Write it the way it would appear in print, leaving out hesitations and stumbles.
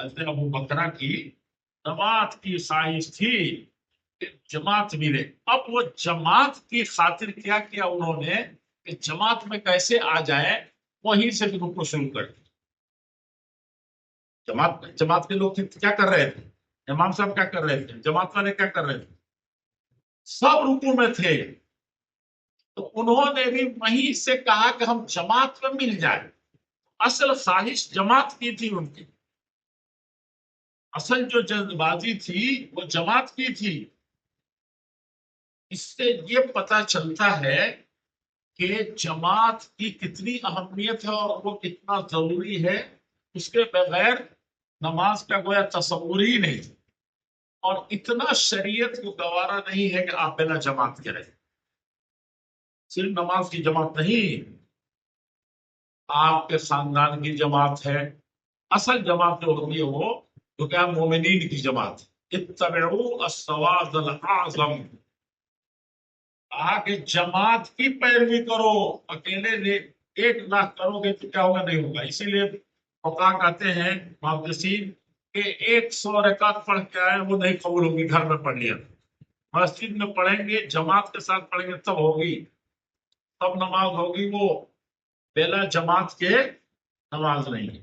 حضرت ابو بکرہ کی جماعت کی خواہش تھی کہ جماعت ملے. اب وہ جماعت کی خاطر کیا کیا انہوں نے کہ جماعت میں کیسے آ جائے، وہیں سے رکو شروع کر دی. جماعت کے لوگ کیا کر رہے تھے، امام صاحب کیا کر رہے تھے، جماعت والے کیا کر رہے تھے، سب رکوع میں تھے. تو انہوں نے بھی وہیں سے کہا کہ ہم جماعت میں مل جائے. اصل خواہش جماعت کی تھی ان کی، اصل جو جلد بازی تھی وہ جماعت کی تھی. اس سے یہ پتہ چلتا ہے کہ جماعت کی کتنی اہمیت ہے اور وہ کتنا ضروری ہے. اس کے بغیر نماز کا گویا تصور ہی نہیں، اور اتنا شریعت کو گوارا نہیں ہے کہ آپ بلا جماعت کریں. صرف نماز کی جماعت نہیں، آپ کے خاندان کی جماعت ہے. اصل جماعت جو ہوتی ہے وہ تو کیا مومنین کی جماعت. اتبعوا السواد الاعظم، کہا کہ جماعت کی پیروی کرو، اکیلے 1,00,000 کرو گے تو کیا ہوگا، نہیں ہوگا. اسی لیے فقہا کہتے ہیں محدثین کہ 100 رکعت پڑھ کے آئے وہ نہیں قبول ہوگی، گھر میں پڑھ لیا. مسجد میں پڑھیں گے، جماعت کے ساتھ پڑھیں گے تب ہوگی، تب نماز ہوگی. وہ بلا جماعت کے نماز نہیں ہے.